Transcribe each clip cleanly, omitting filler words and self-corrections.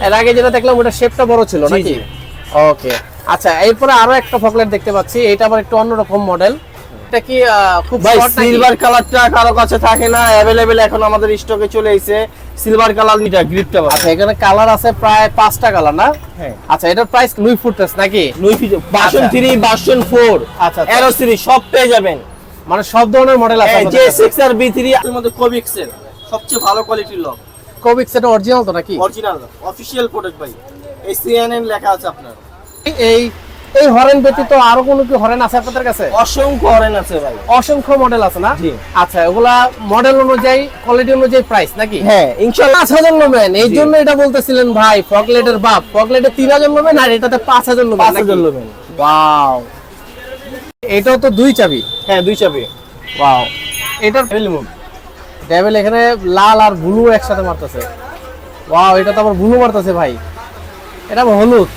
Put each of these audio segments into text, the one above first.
এর আগে যেটা দেখলাম ওটা শেপটা বড় ছিল নাকি? ওকে, আচ্ছা এরপরে আরো একটা ফকলেট দেখতে পাচ্ছি, এটা আবার একটু অন্যরকম মডেল। এটা কি খুব ভাই শর্ট নাকি? সিলভার কালারটা কারো কাছে থাকে না, अवेलेबल এখন আমাদের স্টকে চলে এসেছে সিলভার কালার নিটা গ্রিপটা। আচ্ছা এখানে কালার আছে প্রায় 5টা কালার না? হ্যাঁ। আচ্ছা এটার প্রাইস নুই ফুটতেছ নাকি? নুই ফিট ভার্সন 3 ভার্সন 4 আচ্ছা এরো সিরিজ সব পেয়ে যাবেন, মানে সব ধরনের মডেল আছে এই যে 6 আর B3 এর মধ্যে কোবিক্সের সবচেয়ে ভালো কোয়ালিটির লক। কোবিক্স এটা অরিজিনাল তো নাকি? অরিজিনাল অফিশিয়াল প্রোডাক্ট ভাই, এই CNN লেখা আছে আপনার। এই এই হরেন ব্যতীত আরো কোনো কি হরেন আছে আপনাদের কাছে? অসংখ্য হরেন আছে ভাই, অসংখ্য মডেল আছে না? জি। আচ্ছা ওগুলা মডেল অনুযায়ী কোয়ালিটি অনুযায়ী প্রাইস নাকি? হ্যাঁ ইনশাআল্লাহ। 5000 নেবেন, এই জি। জন্য এটা বলতেছিলেন ভাই ফকলেটের বাপ। ফকলেটে 3000 নেবেন আর এটাতে 5000 নেবেন 5000 নেবেন। ওয়াও, এটাও তো দুই চাবি। হ্যাঁ 2 চাবি। ওয়াও, এটার ফিল্ম ডেভিল এখানে লাল আর ব্লু একসাথে মারতেছে। ওয়াও, এটা তো আবার ব্লু মারতেছে ভাই, এটা আবার হলুদ।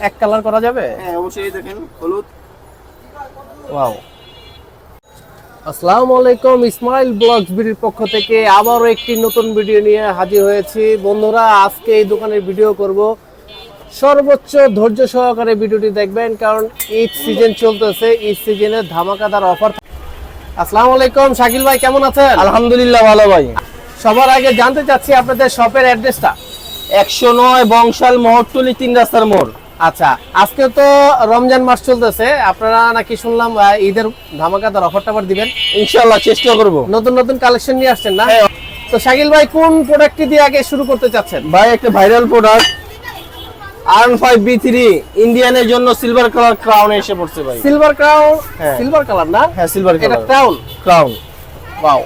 এক কালার করা যাবে? হ্যাঁ অবশ্যই, দেখেন হলুদ। ওয়াও। আসসালামু আলাইকুম, ইসমাইল ব্লগস বিডির পক্ষ থেকে আবারও একটি নতুন ভিডিও নিয়ে হাজির হয়েছি। বন্ধুরা আজকে এই দোকানের ভিডিও করব, সর্বোচ্চ ধৈর্য সহকারে ভিডিওটি দেখবেন, কারণ ঈদ সিজন চলতেছে, ঈদ সিজনে ধামাকাদার অফার। আসসালামু আলাইকুম শাকিল ভাই, কেমন আছেন? আলহামদুলিল্লাহ ভালো ভাই। সবার আগে জানতে চাচ্ছি আপনাদের শপের অ্যাড্রেসটা। 109 বংশাল মহট্টলি 3 রাস্তার মোড়। আচ্ছা, আজকে তো রমজান মাস চলতেছে, আপনারা নাকি শুনলাম ঈদের ধামাকাদার অফারটা আবার দিবেন। ইনশাআল্লাহ চেষ্টা করব। নতুন নতুন কালেকশন নিয়ে আসছেন না? হ্যাঁ। তো শাকিল ভাই কোন প্রোডাক্টটি দিয়ে আগে শুরু করতে চাচ্ছেন? ভাই একটা ভাইরাল প্রোডাক্ট R15 B3 ইন্ডিয়ানের জন্য সিলভার কালার ক্রাউন এসে পড়ছে ভাই। সিলভার ক্রাউন, হ্যাঁ। সিলভার কালার না? হ্যাঁ সিলভার এটা কালার ক্রাউন। ক্রাউন ওয়াও,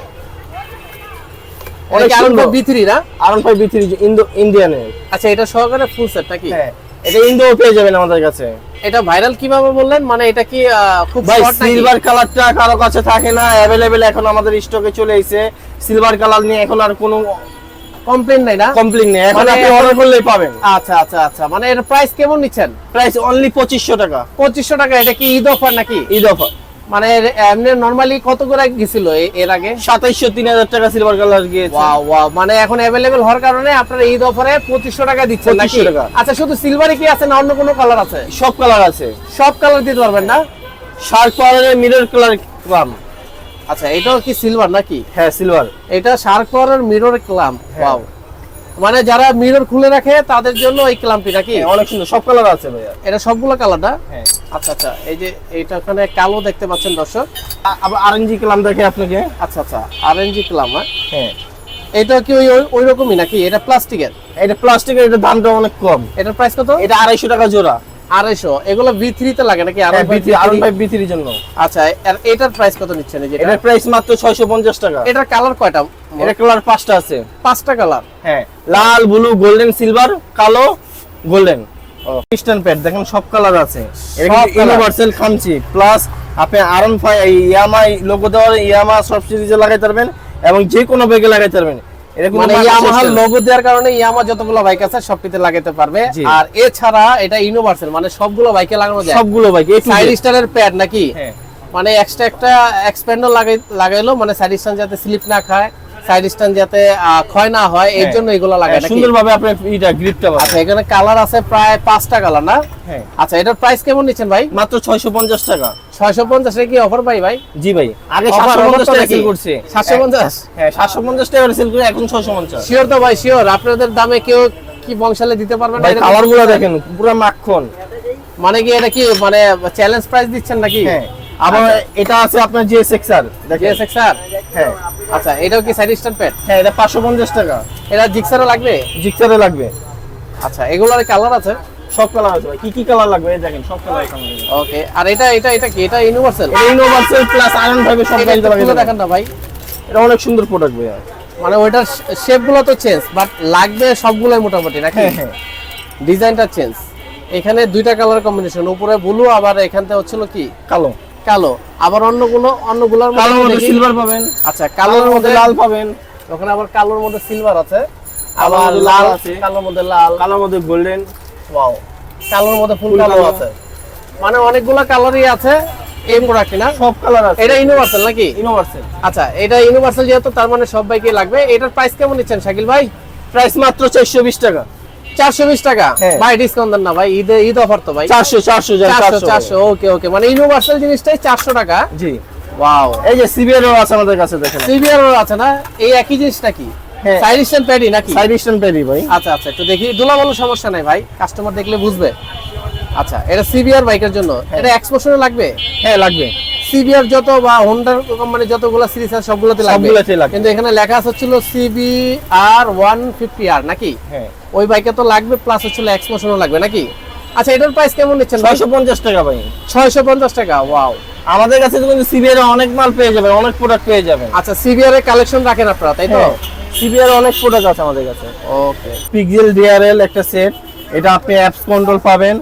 অনেক এটা কি সুন্দর। B3 না? R15 B3 ইন্ডিয়ানের। আচ্ছা, এটা সহকারে ফুল সেট নাকি? হ্যাঁ এটা ইন্ডো পেয়ে যাবেন আমাদের কাছে। এটা ভাইরাল কিভাবে বললেন? মানে এটা কি খুব ভাই শর্ট নাকি? সিলভার কালারটা কারো কাছে থাকে না, अवेलेबल এখন আমাদের স্টকে চলে এসেছে সিলভার কালার নিয়ে, এখন আর কোনো কমপ্লেইন নাই না? কমপ্লেইন নেই, এখন মানে আপনি অর্ডার করলেই পাবেন। আচ্ছা আচ্ছা আচ্ছা, মানে এর প্রাইস কেমন নিচ্ছেন? প্রাইস অনলি 2500 টাকা। 2500 টাকা। এটা কি ঈদ অফার নাকি? ঈদ অফার। মানে এমনি নরমালি কত করে গিয়েছিল এর আগে? 2700 3000 টাকা সিলভার কালার গিয়েছে। ওয়াও ওয়াও, মানে এখন अवेलेबल হওয়ার কারণে আপনারা ঈদ অফারে 2500 টাকা দিচ্ছেন নাকি? 2500 টাকা। আচ্ছা, শুধু সিলভারে কি আছে না অন্য কোনো কালার আছে? সব কালার আছে, সব কালার দিতে পারবেন না? শার্ক পাওয়ারের মিরর কালার ক্লাম। আচ্ছা, এটাও কি সিলভার নাকি? হ্যাঁ সিলভার। এটা শার্ক পাওয়ারের মিরর ক্লাম। হ্যাঁ। ওয়াও, মানে যারা মিরর খুলে রাখে তাদের জন্য এই ক্লামটি নাকি? হ্যাঁ, অনেক সুন্দর, সব কালার আছে ভাইয়া। এটা সবগুলো কালার না? হ্যাঁ। আচ্ছা আচ্ছা, এই যে এইটা ওখানে কালো দেখতে পাচ্ছেন দর্শক। আবার আরএনজি ক্লাম দেখে আপনাকে। আচ্ছা আচ্ছা, আরএনজি ক্লাম। হ্যাঁ এটা কি ওই রকমই নাকি? এটা প্লাস্টিকের? এটা প্লাস্টিকের, এটা দামটা অনেক কম। এটার প্রাইস কত? এটা 250 টাকা জোড়া। 250। এগুলো V3 তে লাগে নাকি? R15 B3 জন্য। আচ্ছা, আর এটার প্রাইস কত নিচ্ছেন? এই যে এটার প্রাইস মাত্র 650 টাকা। এটার কালার কয়টা? এটা কালার 5টা আছে। 5টা কালার। হ্যাঁ লাল, ব্লু, গোল্ডেন, সিলভার, কালো, গোল্ডেন। ক্রিস্টাল প্যাড দেখেন সব কালার আছে। এটা সব কিন্তু ইউনিভার্সাল খামচি প্লাস আপনি R15 ইয়ামাই লোগো দেওয়া ইয়ামা সব সিরিজে লাগাইতে পারবেন এবং যে কোনো ব্যাগে লাগাইতে পারবেন। এরকম মানে ইয়ামাহা লোগো দেওয়ার কারণে ইয়ামা যতগুলো বাইক আছে সবটিতে লাগাতে পারবে। জি। আর এছাড়া এটা ইউনিভার্সাল, মানে সবগুলো বাইকে লাগানো যায়। সবগুলো বাইক সাইড স্ট্যান্ডের প্যাড নাকি? হ্যাঁ মানে এক্সট্রা একটা এক্সপ্যান্ডার লাগাইলো, মানে সাইড স্ট্যান্ড যাতে স্লিপ না খায়, সাইড স্ট্যান্ড যাতে ক্ষয় না হয়, এর জন্য এগুলো লাগায় নাকি? সুন্দরভাবে আপনি এটা গ্রিপটা পাবেন। আচ্ছা, এখানে কালার আছে প্রায় 5টা কালার না? হ্যাঁ আচ্ছা, এটার প্রাইস কেমন নিচ্ছেন ভাই? মাত্র 650 টাকা। 650 এর কি অফার পাই ভাই? জি ভাই, আগে Offer 750 টাকা নাকি? সেল করছে। 750? হ্যাঁ 750 টাকা সেল করে এখন 650। শিওর তো ভাই? শিওর আপনাদের দামে কেউ কি বংশালে দিতে পারবে না? ভাই কালারগুলো দেখেন পুরো মাখন। মানে কি এটা কি মানে চ্যালেঞ্জ প্রাইস দিচ্ছেন নাকি? হ্যাঁ আবার এটা আছে আপনার JSXR দেখেন। JSXR? হ্যাঁ আচ্ছা, এটাও কি সাইড স্ট্যান্ড প্যাড? হ্যাঁ এটা 550 টাকা। এটা জিক্সারও লাগবে? জিক্সারে লাগবে। আচ্ছা, এগুলোর কালার আছে? সব কালার আছে ভাই, কি কি কালার লাগবে এই দেখেন সব কালার আছে আমাদের। ওকে, আর এটা এটা এটা কি? এটা ইউনিভার্সাল? এটা ইউনিভার্সাল প্লাস আয়রন ভাবে সব এটা গাড়িতে একটু লাগানো খুলে যাবে। দেখান না ভাই। এটা অনেক সুন্দর প্রোডাক্ট ভাই। মানে ওইটার শেপ গুলো তো চেঞ্জ, বাট লাগবে সবগুলোই মোটামুটি নাকি? হ্যাঁ হ্যাঁ ডিজাইনটা চেঞ্জ। এখানে দুইটা কালার কম্বিনেশন, উপরে ব্লু আবার এখানতে হচ্ছিল কি কালো। কালো, আবার অন্যগুলোর কালোর মধ্যে দেখি। সিলভার পাবেন। আচ্ছা, কালোর মধ্যে লাল পাবেন। ওখানে আবার কালোর মধ্যে সিলভার আছে, কালোর আবার মধ্যে লাল লাল আছে। কালোর মধ্যে লাল, কালোর মধ্যে গোল্ডেন। ওয়াও, কালোর মধ্যে ফুল ফুল কালো কালো। আছে। মানে অনেকগুলো কালারই আছে এই প্রোডাক্টে না? সব কালার আছে। এটা ইউনিভার্সাল নাকি? ইউনিভার্সাল। আচ্ছা, এটা ইউনিভার্সাল যেহেতু তার মানে সব বাইকে লাগবে। এটার প্রাইস কেমন নিচ্ছেন শাকিল ভাই? প্রাইস মাত্র 420 টাকা। 420 টাকা হ্যাঁ। ভাই, ডিসকাউন্ট দেন না ভাই, ঈদ অফার তো ভাই। 400 400 ওকে ওকে, মানে ইউনিভার্সাল জিনিসটাই 400 টাকা। জি। ওয়াও, এই যে সিবিআর আছে আমাদের কাছে, দেখেন সিবিআর আছে না, এই একই জিনিসটা কি হ্যাঁ। সাইড স্ট্যান্ড প্যাডি নাকি? সাইড স্ট্যান্ড পেরি ভাই। আচ্ছা আচ্ছা, একটু দেখি, দুলাবালু সমস্যা নাই ভাই, কাস্টমার দেখলে বুঝবে। আচ্ছা, এটা সিবিআর বাইকের জন্য, এটা এক্সপোশনে লাগবে? হ্যাঁ লাগবে। সিবিআর যত বা হোন্ডার কোম্পানি যতগুলো সিরিজ আছে সবগুলোতে লাগবে, সবগুলোতেই লাগবে। কিন্তু এখানে লেখা আছে হচ্ছিল সিবিআর 150R নাকি? হ্যাঁ ওই বাইকে তো লাগবে, প্লাস হচ্ছিল এক্সপোশনও লাগবে নাকি? আচ্ছা, এটার প্রাইস কেমন নিচ্ছেন ভাই? 650 টাকা ভাই। 650 টাকা। ওয়াও। আমাদের কাছে কিন্তু সিবিআর অনেক মাল পেয়ে যাবেন, অনেক প্রোডাক্ট পেয়ে যাবেন। আচ্ছা, সিবিআর এর কালেকশন রাখেন আপনারা, তাই তো? সিবিআর অনেক প্রোডাক্ট আছে আমাদের কাছে। ওকে। পিক্সেল ডিআরএল একটা সেট, এটা আপনি অ্যাপস কন্ট্রোল পাবেন,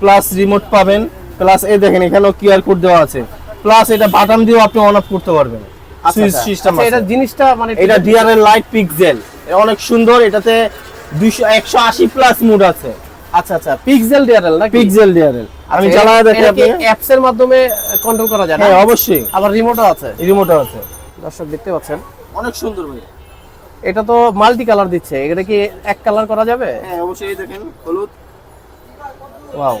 প্লাস রিমোট পাবেন, প্লাস এই দেখেন এখানেও কিউআর কোড দেওয়া আছে, প্লাস এটা বাটন দিয়েও আপনি অন অফ করতে পারবেন। সুইচ সিস্টেম আছে। এটা জিনিসটা মানে এটা ডিআরএল লাইট পিক্সেল, এটা অনেক সুন্দর। এটাতে 180 প্লাস মুড আছে। আচ্ছা আচ্ছা, পিক্সেল ডিআরএল নাকি? পিক্সেল ডিআরএল আমি আচ্ছা, জ্বালায় দেখি এটা কি আপনি। অ্যাপস এর মাধ্যমে কন্ট্রোল করা যায় না? হ্যাঁ অবশ্যই, আবার রিমোটও আছে, রিমোটও আছে। দর্শক দেখতে পাচ্ছেন, অনেক সুন্দর ভাই। এটা তো মাল্টি কালার দিচ্ছে, এটা কি এক কালার করা যাবে? হ্যাঁ অবশ্যই, এই দেখেন হলুদ। ওয়াও,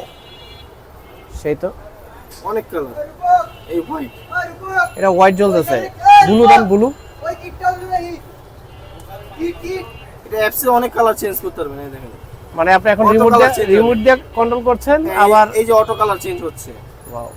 সেই তো। অনেক কালার। এই হোয়াইট, এটা হোয়াইট জ্বলতেছে, ব্লু দেন ব্লু। এটা অ্যাপসে অনেক কালার চেঞ্জ করতে পারবেন। এই দেখেন, মানে আপনি এখন Auto রিমোট color দিয়ে change রিমোট দিয়ে কন্ট্রোল করছেন, আবার এই যে অটো কালার চেঞ্জ হচ্ছে। ওয়াও,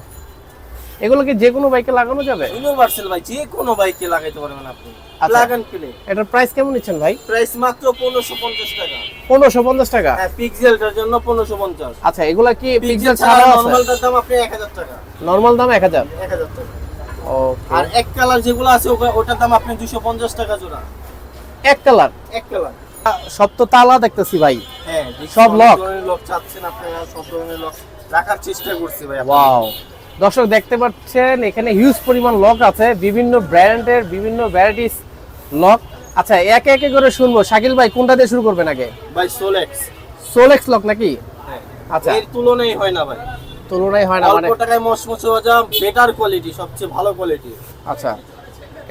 এগুলো কি যে কোনো বাইকে লাগানো যাবে? ইউনিভার্সাল ভাই, যে কোনো বাইকে লাগাইতে পারবেন আপনি। আচ্ছা। Plug and play. এটার প্রাইস কেমন নিচ্ছেন ভাই? প্রাইস মাত্র 1550 টাকা। 1550 টাকা। হ্যাঁ, পিক্সেলটার জন্য 1550। আচ্ছা, এগুলা কি পিক্সেল পিক্সেল ছাড়া ছাড়া আছে? নরমালটার দাম আপনি 1000 টাকা। নরমাল দাম 1000। 1000 টাকা। ওকে। আর এক কালার যেগুলো আছে ওটার দাম আপনি 250 টাকা জোড়া। এক কালার? এক কালার। সব তো তালা দেখতেছি ভাই। হ্যাঁ, সব লক? লক চাচ্ছেন আপনারা, সব ধরনের লক রাখার চেষ্টা করছি ভাই। ওয়াও, দর্শক দেখতে পাচ্ছেন এখানে হিউজ পরিমাণ লক আছে, বিভিন্ন ব্র্যান্ডের বিভিন্ন ভ্যারাইটিস লক। আচ্ছা, একে একে করে শুনবো। শাকিল ভাই কোনটা দিয়ে শুরু করবেন আগে? ভাই সোলেক্স। সোলেক্স লক নাকি? হ্যাঁ। আচ্ছা, এর তুলনাই হয় না ভাই। তুলনায় হয় না মানে? অল্প টাকায় মচমচে বাজা, বেটার কোয়ালিটি, সবচেয়ে ভালো কোয়ালিটি। আচ্ছা,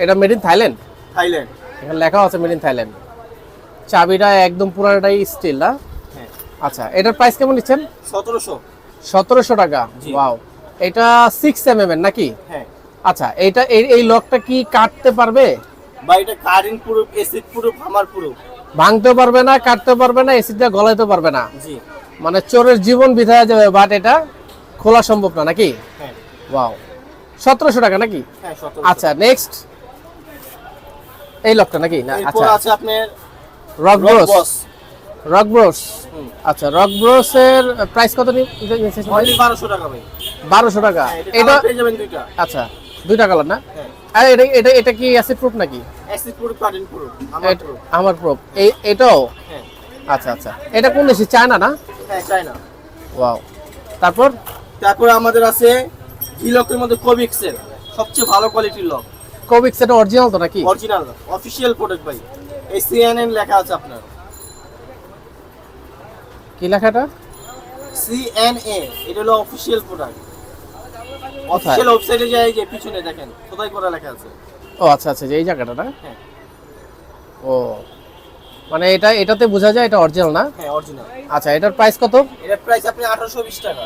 এটা মেড ইন থাইল্যান্ড? থাইল্যান্ড। এখানে লেখা আছে মেড ইন থাইল্যান্ড। চাবিটা একদম পুরাটাই স্টিল না? হ্যাঁ। আচ্ছা, এটার প্রাইস কেমন নিচ্ছেন? 1700। 1700 টাকা। জি। ওয়াও, এটা 6mm এর নাকি? হ্যাঁ আচ্ছা, এইটা এই লকটা কি কাটতে পারবে? ভাই, এটা কারেন্ট প্রুফ, এসিড প্রুফ, হামার প্রুফ। ভাঙতে পারবে না, কাটতে পারবে না, এসিডটা গলাইতে পারবে না, জি। মানে চোরের জীবন বিধায় যাবে, বাট এটা খোলা সম্ভব না নাকি? হ্যাঁ। ওয়াও, 1700 টাকা নাকি? হ্যাঁ 1700। আচ্ছা, নেক্সট এই লকটা নাকি? না, এরপর আচ্ছা, আছে আপনার rock bros. Boss. Rock bros. হুম। আচ্ছা, রক ব্রোস এর প্রাইস কত নিয়েছে? অনলি 1200 টাকা ভাই। 1200 টাকা। হ্যাঁ, এটা এটা কালার পেয়ে যাবেন দুইটা। আচ্ছা, দুইটা কালার না? হ্যাঁ। আর এটা এটা এটা কি অ্যাসিড প্রুফ নাকি? এসিড প্রুফ, কারেন্ট প্রুফ, হামার প্রুফ। আমার প্রুফ। এটাও? হ্যাঁ। আচ্ছা আচ্ছা, এটা কোন দেশে? চায়না না? হ্যাঁ, চায়না। ওয়াও। তারপর তারপর আমাদের আছে এই লকের মধ্যে কোবিক্সের সবচেয়ে ভালো কোয়ালিটির লক। কোবিক্স, এটা অরিজিনাল তো নাকি? অরিজিনাল অফিশিয়াল প্রোডাক্ট ভাই। এই সিএনএন লেখা আছে আপনার। কি লেখাটা? সিএনএ, এটা হলো অফিশিয়াল প্রোডাক্ট। অফিশিয়াল ওয়েবসাইটে যায়, যে পিছনে দেখেন খোদাই করা লেখা আছে। ও আচ্ছা আচ্ছা, যে এই জায়গাটা না? হ্যাঁ। ও, মানে এটাতে বোঝা যায় এটা অরিজিনাল না? হ্যাঁ, অরিজিনাল। আচ্ছা, এটার প্রাইস কত? এটার প্রাইস আপনি 1820 টাকা।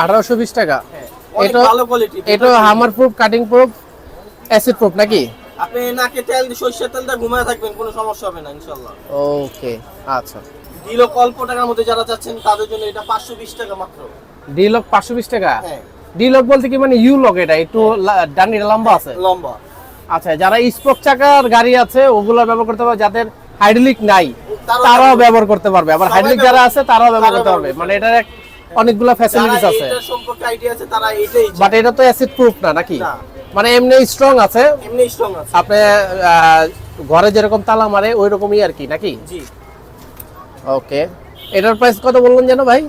1820 টাকা। হ্যাঁ, অনেক এটা ভালো কোয়ালিটি। এটা হামার proof, cutting proof, acid proof নাকি? আপনি নাকে তেল দিয়ে, সরষের তেল দিয়ে ঘুমায় থাকবেন, কোনো সমস্যা হবে না ইনশাআল্লাহ। ওকে, আচ্ছা। দিলো অল্প টাকার মধ্যে যারা চাচ্ছেন তাদের জন্য এটা 520 টাকা মাত্র। ডি লক 520 টাকা? হ্যাঁ। ডি লক বলতে কি মানে ইউ লক? এটা একটু ডানিটা লম্বা আছে? লম্বা। আচ্ছা, যারা স্পোক চাকার গাড়ি আছে ওগুলো ব্যবহার করতে পারবে, যাদের হাইড্রোলিক নাই তারাও ব্যবহার করতে পারবে, আবার হাইড্রোলিক যারা আছে তারাও ব্যবহার করতে পারবে, মানে এটার অনেকগুলো ফ্যাসিলিটিস আছে। যারা এটার সম্পর্কে আইডিয়া আছে তারা এটাই চায়। বাট এটা তো অ্যাসিড প্রুফ না নাকি? না। মানে এমনি স্ট্রং আছে, এমনি স্ট্রং আছে। আপনি ঘরে যেরকম তালা মারে ওই রকমই আর কি নাকি? জি। ওকে, এটার প্রাইস কত বললেন যেন ভাই?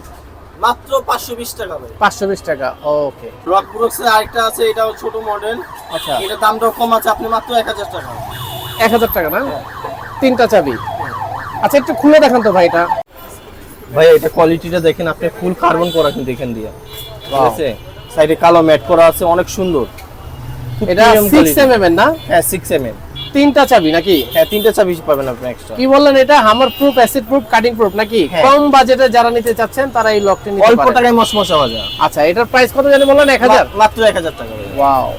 মাত্র 520 টাকা ভাই। 520 টাকা। ওকে। রক ব্রুকসের আরেকটা আছে, এটাও ছোট মডেল। আচ্ছা, এটার দামটাও কম আছে, আপনি মাত্র 1000 টাকা। 1000 টাকা না? তিনটা চাবি। আচ্ছা, একটু খুলে দেখান তো ভাই এটা। ভাই, এটা কোয়ালিটিটা দেখেন আপনি, ফুল কার্বন করা কিন্তু এখান দিয়ে, ঠিক Wow. আছে? সাইডে কালো ম্যাট করা আছে, অনেক সুন্দর। খুব এটা premium quality। 6mm এর না? হ্যাঁ, 6mm। তিনটা চাবি নাকি? হ্যাঁ 3টা চাবি পাবেন আপনি এক্সট্রা। কি বললেন এটা? হামার proof, acid proof, cutting proof নাকি? হ্যাঁ। কম বাজেটে যারা নিতে চাচ্ছেন তারা এই লকটি নিতে অল্প পারেন। টাকায় মশমশা ভাজা। আচ্ছা, এটার প্রাইস কত জানি বললেন? 1000? মাত্র 1000 টাকা ভাই। ওয়াও।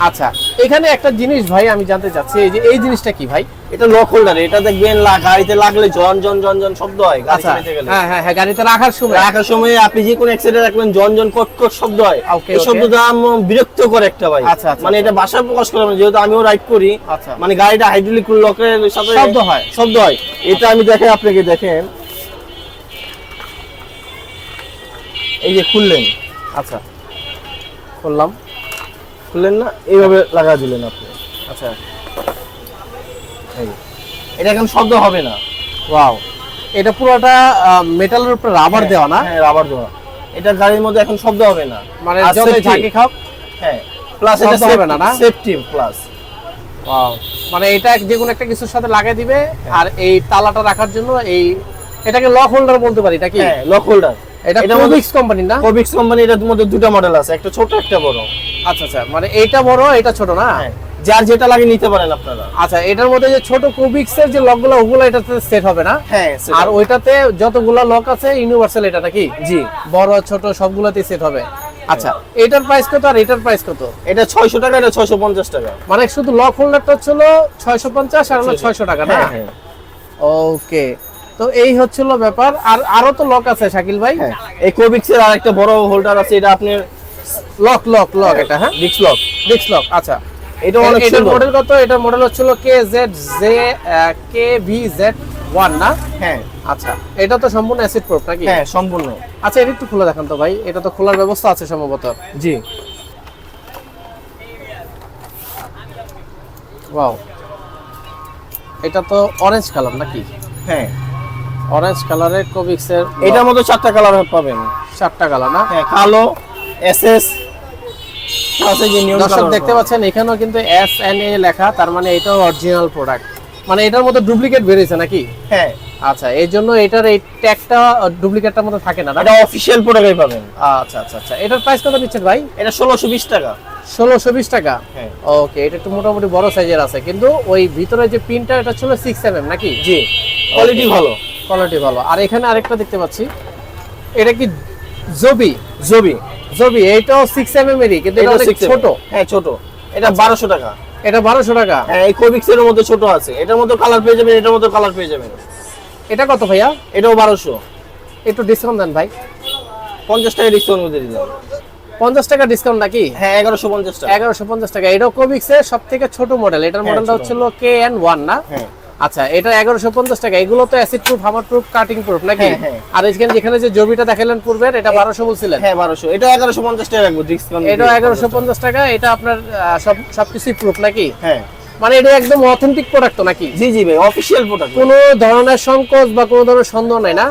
আচ্ছা, এখানে একটা জিনিস ভাই আমি জানতে চাচ্ছি, এই যে এই জিনিসটা কি ভাই? এটা লক হোল্ডার। এটা দেখবেন গাড়িতে লাগলে জন জন জন জন শব্দ হয় গাড়ি আচ্ছা, চালাতে গেলে। হ্যাঁ হ্যাঁ হ্যাঁ, গাড়িতে রাখার সময়। রাখার সময় আপনি যে কোনো অ্যাক্সিডেন্ট রাখবেন জন জন কট কট শব্দ হয়। Okay, এই okay. শব্দটা বিরক্ত করে একটা ভাই। আচ্ছা, আচ্ছা, মানে এটা ভাষায় প্রকাশ করে না, যেহেতু আমিও রাইড করি। আচ্ছা। মানে গাড়িটা হাইড্রোলিক লকের সাথে শব্দ হয়। শব্দ হয়। এটা আমি দেখাই আপনাকে, দেখেন এই যে খুললেন। আচ্ছা, করলাম। খুললেন না, এইভাবে লাগা দিলেন আপনি। আচ্ছা, এই যে। এটা এখন শব্দ হবে না। ওয়াও। এটা পুরোটা মেটালের উপর রাবার দেওয়া না? হ্যাঁ, রাবার দেওয়া। এটা গাড়ির মধ্যে এখন শব্দ হবে না। মানে আর যতই safety- ঝাঁকি খাও। হ্যাঁ, প্লাস এটা শব্দ হবে না, না? Safety plus. ওয়াও। মানে এটা যে কোনো একটা কিছুর সাথে লাগিয়ে দিবে, আর এই তালাটা রাখার জন্য এটাকে লক হোল্ডার বলতে পারি নাকি? হ্যাঁ, লক হোল্ডার। এটা এটার মধ্যে কোবিক্স কোম্পানি না? কোবিক্স কোম্পানি। এটার মধ্যে দুটো মডেল আছে, একটা ছোট একটা বড়। আচ্ছা আচ্ছা, মানে এইটা বড় এটা ছোট না? হ্যাঁ, যার যেটা লাগে নিতে পারেন আপনারা। আচ্ছা, এটার মধ্যে যে ছোট কোবিক্স এর যে লকগুলো ওগুলো এটাতে সেট হবে না? হ্যাঁ, আর ওইটাতে যতগুলো লক আছে ইউনিভার্সাল এটা নাকি? জি। বড় ছোট সবগুলোতেই সেট হবে। আচ্ছা, এটার প্রাইস কত আর এটার প্রাইস কত? এটা 600 টাকা, এটা 650 টাকা। মানে শুধু লক হোল্ডারটা হচ্ছিল 650 আর হলো 600 টাকা না? হ্যাঁ, হ্যাঁ। ওকে, তো এই হচ্ছিল ব্যাপার। আর আরো তো লক আছে শাকিল ভাই? হ্যাঁ, এই কোবিক্স এর আরেকটা বড় হোল্ডার আছে, এটা আপনার লক লক লক এটা, হ্যাঁ ডিক্স লক। Disk lock. আচ্ছা, এটা অনেক এটার সুন্দর। মডেল কত? এটার মডেল হচ্ছিল KVZ1 না? হ্যাঁ আচ্ছা, এটা তো সম্পূর্ণ অ্যাসিড প্রুফ নাকি? হ্যাঁ, সম্পূর্ণ। আচ্ছা, এটা একটু খুলে দেখান তো ভাই। এটা তো খোলার ব্যবস্থা আছে সম্ভবত। জি। ওয়াও, এটা তো অরেঞ্জ কালার নাকি? হ্যাঁ, অরেঞ্জ কালারের কোবিক্স এর এটার মধ্যে 4টা কালার পাবেন। 4টা কালার না? হ্যাঁ, কালো, এসএস আছে যে নিয়ম। দর্শক দেখতে পাচ্ছেন এখানেও কিন্তু SNA লেখা, তার মানে এটাও অরিজিনাল প্রোডাক্ট। মানে এটার মধ্যে ডুপ্লিকেট বেরিয়েছে নাকি? হ্যাঁ, আচ্ছা, এই জন্য এটার এই ট্যাগটা ডুপ্লিকেটটার মধ্যে থাকে না না? এটা অফিশিয়াল প্রোডাক্টই পাবেন। আচ্ছা আচ্ছা আচ্ছা, এটার প্রাইস কত নিচ্ছেন ভাই? এটা 1620 টাকা। 1620 টাকা। হ্যাঁ। ওকে, এটা একটু মোটামুটি বড় সাইজের আছে, কিন্তু ওই ভিতরে যে পিনটা এটা ছিল 6mm নাকি? জি, কোয়ালিটি ভালো। কোয়ালিটি ভালো। আর এখানে আরেকটা দেখতে পাচ্ছি, এটা কি জবি? জবি। জবি, এইটাও 6mm এরই, কিন্তু এটা অনেক ছোট। হ্যাঁ, ছোট। এটা 1200 টাকা। এটা 1200 টাকা। হ্যাঁ, এই কোবিক্স এর মধ্যে ছোট আছে, এটার মধ্যে কালার পেয়ে যাবেন, এটার মধ্যে কালার পেয়ে যাবেন। এটা কত ভাইয়া? এটাও 1200। একটু ডিসকাউন্ট দেন ভাই। 50 টাকা ডিসকাউন্ট করে দিলাম। 50 টাকা ডিসকাউন্ট নাকি? হ্যাঁ, 1150 টাকা। 1150 টাকা। এটাও কোবিক্স এর সবথেকে ছোট মডেল। এটার হ্যাঁ, মডেলটা ছোট হচ্ছিল KN1 না? হ্যাঁ। আচ্ছা, এটা 1150 টাকা। এগুলো তো অ্যাসিড প্রুফ, হামার প্রুফ, কাটিং প্রুফ নাকি? হ্যাঁ, হ্যাঁ। আর যেখানে যে জবিটা দেখালেন পূর্বের, এটা 1200 বলছিলেন? হ্যাঁ, 1200। এটা 1150 টাকা রাখবো ডিসকাউন্ট। এটা 1150 টাকা। এটা আপনার সবকিছুই প্রুফ নাকি? হ্যাঁ। মানে এটা একদম অথেন্টিক প্রোডাক্ট তো নাকি? জি জি ভাই, অফিশিয়াল প্রোডাক্ট। কোনো ধরনের সংকোচ বা কোনো ধরনের সন্দেহ নাই না?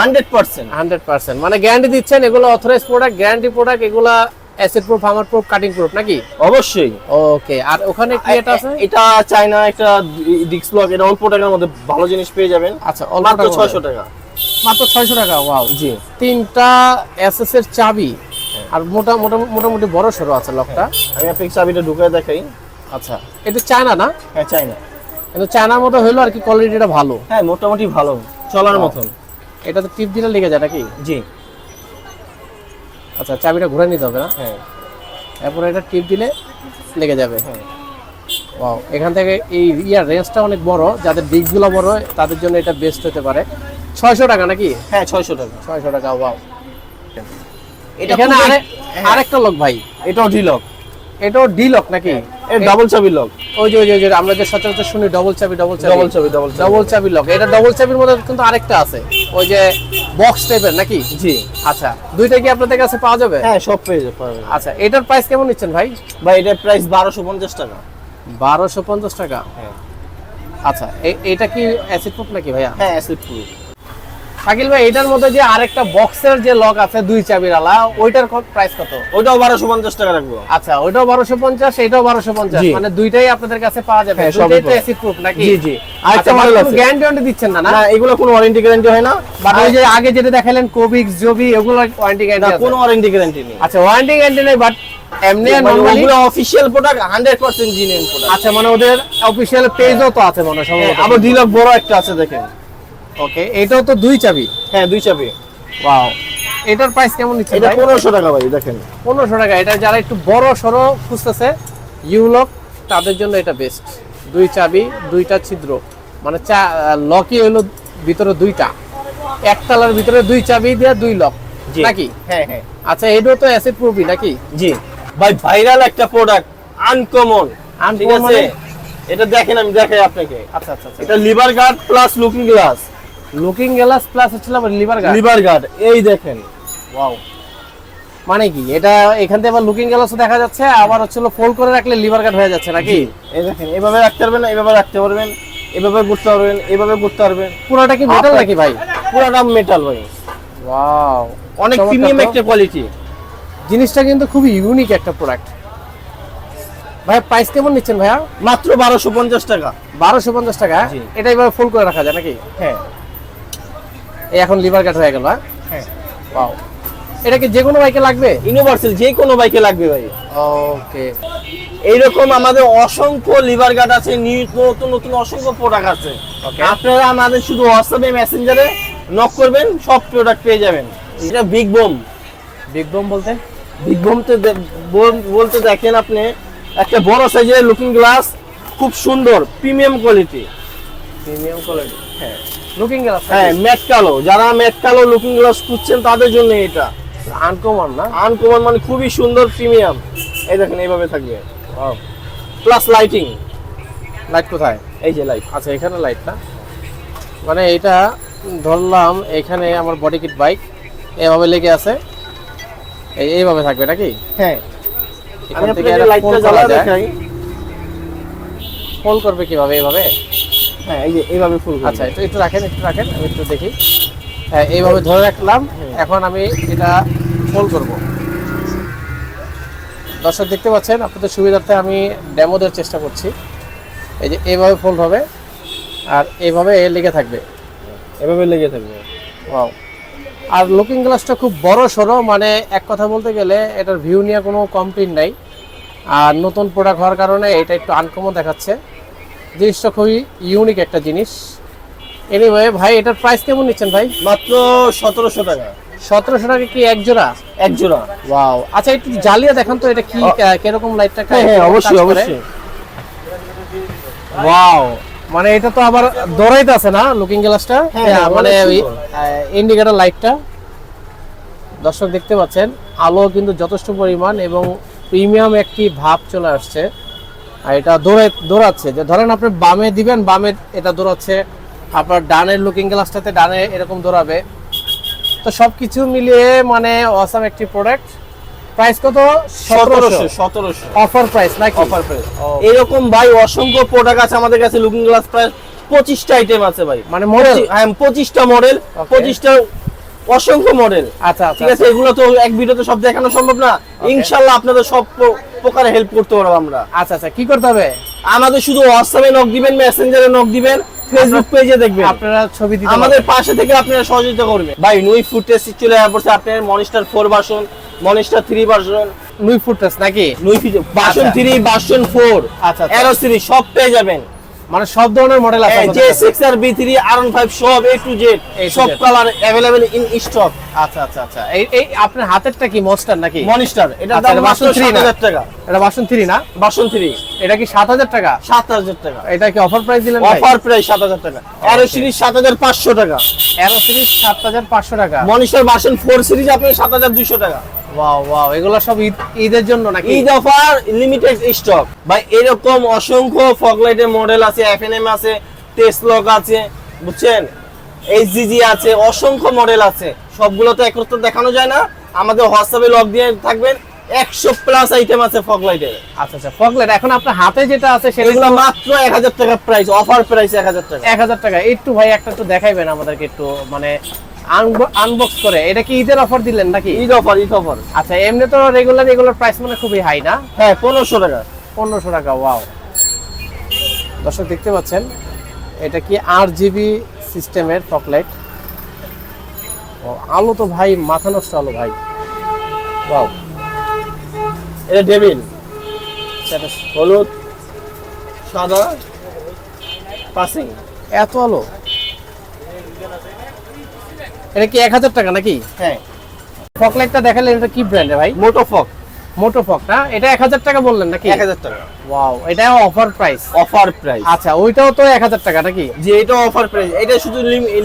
100%। 100%। মানে গ্যারান্টি দিচ্ছেন, এগুলো অথরাইজড প্রোডাক্ট, গ্যারান্টি প্রোডাক্ট, এগুলা অ্যাসিড প্রুফ, হামার প্রুফ, কাটিং প্রুফ নাকি? অবশ্যই। ওকে, আর ওখানে কি এটা আছে? এটা চায়না একটা ডিক্স লক। এটা অল্প টাকার মধ্যে ভালো জিনিস পেয়ে যাবেন। আচ্ছা, অল্প মাত্র টাকার 600 টাকা। মাত্র 600 টাকা। ওয়াও। জি। তিনটা এসএস এর চাবি, আর মোটামুটি বড় সরো আছে লকটা। আমি আপনাকে চাবিটা ঢুকায় দেখাই। আচ্ছা, এটা চায়না না? হ্যাঁ, চায়না। কিন্তু চায়নার মতো হইলো আর কি, কোয়ালিটিটা ভালো। হ্যাঁ, মোটামুটি ভালো, চলার মতন। এটা তো টিপ দিলে লেগে যায় নাকি? জি। আচ্ছা, চাবিটা ঘুরে নিতে হবে না? হ্যাঁ। এরপর এটা টিপ দিলে লেগে যাবে। হ্যাঁ। ওয়াও, এখান থেকে এই ইয়ার রেঞ্জটা অনেক বড়, যাদের দিকগুলো বড় তাদের জন্য এটা বেস্ট হতে পারে। 600 টাকা নাকি? হ্যাঁ, 600 টাকা। 600 টাকা। ওয়াও। এটা এখানে খুবই- আরেকটা লক ভাই, এটাও ডি লক। এটাও ডি লক নাকি? এর ডাবল চাবি লক। ওই যে আমরা যে সচরাচর শুনি ডবল চাবি ডাবল চাবি। ডবল চাবি লক। এটা ডবল চাবির মধ্যে কিন্তু আরেকটা আছে, ওই যে বক্স টাইপের নাকি? জি। আচ্ছা, দুইটা কি আপনাদের কাছে পাওয়া যাবে? হ্যাঁ, সব পেয়ে যাবেন। আচ্ছা, এটার প্রাইস কেমন নিচ্ছেন ভাই? ভাই, এটার প্রাইস 1250 টাকা। 1250 টাকা। হ্যাঁ। আচ্ছা, এটা কি অ্যাসিড প্রুফ নাকি ভাইয়া? হ্যাঁ, অ্যাসিড প্রুফ। শাকিল ভাই এটার মধ্যে যে আরেকটা বক্সের যে লক আছে 2 চাবির আলা, ওইটার প্রাইস কত? ওইটাও 1250 টাকা রাখবো। আচ্ছা, ওইটাও 1250, এটাও 1250, জি। মানে দুইটাই আপনাদের কাছে পাওয়া যাবে। হ্যাঁ, দুইটাই সবই তো পাওয়া। এসি প্রুফ নাকি? জি জি। আরেকটা মডেল আছে। গ্যারান্টি ওয়ারেন্টি দিচ্ছেন না? না, এগুলো কোনো ওয়ারেন্টি গ্যারান্টি হয় না। বাট ওই যে আগে যেটা দেখালেন কোবিক্স, জবি, ওগুলো ওয়ারেন্টি না, গ্যারান্টি আছে? কোনো ওয়ারেন্টি গ্যারান্টি নেই। আচ্ছা, ওয়ারেন্টি গ্যারান্টি নেই, বাট এমনি মানে নরমালি। ওগুলো অফিশিয়াল প্রোডাক্ট, 100% জিনিয়ান প্রোডাক্ট। আচ্ছা, মানে ওদের অফিশিয়াল পেজও তো আছে মনে হয় সম্ভবত। আবার ডিলক বড় একটা আছে দেখেন। ওকে, এটাও তো 2 চাবি। হ্যাঁ, 2 চাবি। ওয়াও, এটার প্রাইস কেমন নিচ্ছে এটা ভাই? 1500 টাকা ভাই, দেখেন। 1500 টাকা। এটা যারা একটু বড় সরো খুঁজতেছে ইউলক, তাদের জন্য এটা বেস্ট। 2 চাবি, 2টা ছিদ্র, মানে লকই হলো ভিতরে 2টা, একতলার ভিতরে 2 চাবি দিয়ে 2 লক জি। নাকি? হ্যাঁ হ্যাঁ। আচ্ছা, এটাও তো অ্যাসিড প্রুফই নাকি? জি ভাই, ভাইরাল একটা প্রোডাক্ট, আনকমন। ঠিক Uncommon আছে, মানে? এটা দেখেন, আমি দেখাই আপনাকে। আচ্ছা আচ্ছা আচ্ছা, এটা liver guard plus looking glass. Looking glass plus হচ্ছে লিভার গার্ড। লিভার গার্ড, এই দেখেন। ওয়াও, মানে কি এটা এখান থেকে আবার লুকিং গ্লাসও দেখা যাচ্ছে, আবার হচ্ছে ফোল্ড করে রাখলে লিভার গার্ড হয়ে যাচ্ছে নাকি? এই দেখেন, এভাবে রাখতে পারবেন, এভাবে রাখতে পারবেন, এভাবে করতে পারবেন, এভাবে করতে পারবেন। পুরোটা কি মেটাল নাকি ভাই? পুরোটা মেটাল ভাই। ওয়াও, অনেক চমৎকার প্রিমিয়াম তো। একটা কোয়ালিটি। জিনিসটা কিন্তু খুবই ইউনিক একটা প্রোডাক্ট। ভাই প্রাইস কেমন নিচ্ছেন ভাইয়া? মাত্র 1250 টাকা। 1250 টাকা। জি। এটা এভাবে ফুল করে রাখা যায় নাকি? হ্যাঁ এই এখন লিভার কাট হয়ে গেল। হ্যাঁ। ওয়াও, এটা কি যে কোনো বাইকে লাগবে? ইউনিভার্সাল যে কোনো বাইকে লাগবে ভাই। ওকে, এইরকম আমাদের অসংখ্য লিভার গার্ড আছে, নতুন নতুন অসংখ্য প্রোডাক্ট আছে। Okay. আপনারা আমাদের শুধু হোয়াটসঅ্যাপে মেসেঞ্জারে নক করবেন, সব প্রোডাক্ট পেয়ে যাবেন। এটা বিগ বোম। বিগ বোম বলতে? বিগ বোম বলতে দেখেন আপনি একটা বড় সাইজের লুকিং গ্লাস, খুব সুন্দর প্রিমিয়াম কোয়ালিটি। Premium quality. হ্যাঁ, লুকিং গ্লাস। হ্যাঁ, ম্যাট কালো, যারা ম্যাট কালো লুকিং গ্লাস খুঁজছেন তাদের জন্য এটা আনকমন না? আনকমন, মানে খুবই সুন্দর প্রিমিয়াম। এই দেখেন, এইভাবে থাকবে। Wow, plus lighting. লাইট কোথায়? এই যে লাইট। আচ্ছা, এখানে লাইট না, মানে এটা ধরলাম এখানে আমার বডি কিট বাইক এভাবে লেগে আছে, এইভাবে থাকবে নাকি? হ্যাঁ, এখান আমি থেকে আপনাকে এটা লাইটটা fold করা জ্বালা যায়। দেখাই। ফোল্ড করবে কিভাবে? এইভাবে? হ্যাঁ, এই যে এইভাবে ফুল। আচ্ছা, একটু একটু রাখেন, আমি একটু দেখি। হ্যাঁ, এইভাবে ধরে রাখলাম। এখন আমি এটা ফোল্ড করব। দর্শক দেখতে পাচ্ছেন, আপনাদের সুবিধার্থে আমি ডেমো দেওয়ার চেষ্টা করছি। এই যে এইভাবে ফোল্ড হবে আর এইভাবে লেগে থাকবে। এভাবে লেগে থাকবে। ওয়াও, আর লুকিং গ্লাসটা খুব বড় সড়ো, মানে এক কথা বলতে গেলে এটার ভিউ নিয়ে কোনো কমপ্লেইন নাই। আর নতুন প্রোডাক্ট হওয়ার কারণে এটা একটু আনকমন দেখাচ্ছে। জিনিসটা খুবই ইউনিক একটা জিনিস। এনিওয়ে ভাই, এটার প্রাইস কেমন নিচ্ছেন ভাই? মাত্র 1700 টাকা। 1700 টাকা কি এক জোড়া? এক জোড়া। ওয়াও, আচ্ছা একটু জ্বালিয়ে দেখান তো, এটা কি কিরকম লাইটটা? হ্যাঁ হ্যাঁ, অবশ্যই অবশ্যই। ওয়াও, মানে এটা তো আবার দৌড়াইতে আছে না লুকিং গ্লাসটা? হ্যাঁ, মানে অনেক ওই সুন্দর। ইন্ডিকেটর লাইটটা দর্শক দেখতে পাচ্ছেন, আলো কিন্তু যথেষ্ট পরিমাণ এবং প্রিমিয়াম একটি ভাব চলে আসছে। আর এটা দৌড়াচ্ছে, যে ধরেন আপনি বামে দিবেন, বামে এটা দৌড়াচ্ছে, আপনার ডানের লুকিং গ্লাসটাতে ডানে এরকম দৌড়াবে। তো সবকিছু মিলিয়ে মানে অসাম একটি প্রোডাক্ট। প্রাইস কত? 1700। অফার প্রাইস নাকি? Offer price. এরকম ভাই অসংখ্য প্রোডাক্ট আছে আমাদের কাছে। লুকিং গ্লাস প্রায় 25টা আইটেম আছে ভাই, মানে মডেল? হ্যাঁ, 25টা মডেল, 25টা অসংখ্য মডেল। আচ্ছা, ঠিক আছে, এগুলো তো এক ভিডিওতে সব দেখানো সম্ভব না। ইনশাআল্লাহ আপনাদের সব প্রকারে হেল্প করতে পারবো আমরা। আচ্ছা আচ্ছা, কি করতে হবে? আমাদের শুধু হোয়াটসঅ্যাপে নক দিবেন, মেসেঞ্জারে নক দিবেন, ফেসবুক পেজে দেখবেন, আপনারা ছবি দিতে আমাদের পারবেন। পাশে থেকে আপনারা সহযোগিতা করবেন। ভাই নুই ফুড টেস্ট চলে পড়ছে আপনার মনিস্টার 4 ভার্সন, মনিস্টার 3 ভার্সন, নুই ফুটনেস নাকি? নুই ভার্সন 3, ভার্সন 4, আচ্ছা, আচ্ছা। এরো সিরিজ সব পেয়ে যাবেন। মানে সব ধরনের মডেল আছে আপনাদের কাছে? J6 আর B3, R15 সব A to Z, A to সব Z। Colour available in stock. আচ্ছা আচ্ছা আচ্ছা, এই আপনার হাতেরটা কি মনস্টার নাকি? মনিস্টার, এটা আচ্ছা, দাম এটা মাত্র ভার্সন 3 না? 7000 টাকা। এটা ভার্সন 3 না? ভার্সন 3 এটা কি 7000 টাকা? 7000 টাকা। এটা কি অফার প্রাইস দিলেন ভাই? অফার প্রাইস 7000 টাকা। এরো সিরিজ 7500 টাকা। এরো সিরিজ 7500 টাকা। মনিস্টার ভার্সন 4 সিরিজ আপনার 7200 টাকা। ওয়াও ওয়াও, এগুলো সব ঈদের জন্য নাকি? Eid offer, limited stock. ভাই এরকম অসংখ্য ফগলাইটের মডেল আছে, এফএনএম আছে, টেসলক আছে, বুঝছেন, এইচজিজি আছে, অসংখ্য মডেল আছে। সবগুলো তো একত্র দেখানো যায় না। আমাদের হোয়াটসঅ্যাপে লগ দিয়ে থাকবেন, 100 প্লাস আইটেম আছে ফগ লাইটের। আচ্ছা আচ্ছা, ফগ লাইট এখন আপনার হাতে যেটা আছে সেটা এগুলো মাত্র 1000 টাকা প্রাইস, অফার প্রাইস 1000 টাকা। 1000 টাকা। একটু ভাই একটা একটু দেখাইবেন আমাদেরকে একটু, মানে আনবক্স করে। এটা কি ঈদের অফার দিলেন নাকি? Eid offer, Eid offer. আচ্ছা, এমনি তো রেগুলার এগুলোর প্রাইস মানে খুবই হাই না? হ্যাঁ 1500 টাকা। 1500 টাকা। ওয়াও, দর্শক দেখতে পাচ্ছেন এটা কি RGB সিস্টেমের ফগ লাইট। ও আলো তো ভাই মাথা নষ্ট আলো ভাই। ওয়াও, এটা ডেভিল, সেটা হলুদ সাদা পাসিং। এত আলো। এটা কি 1000 টাকা নাকি? হ্যাঁ। ফগ লাইটটা দেখালেন, এটা কি ব্র্যান্ডের ভাই? মোটো ফগ। মোটো ফগ না? এটা 1000 টাকা বললেন নাকি? 1000 টাকা। ওয়াও, এটা অফার প্রাইস। Offer price. আচ্ছা, ওইটাও তো 1000 টাকা নাকি? যে এটা অফার প্রাইস, এটা শুধু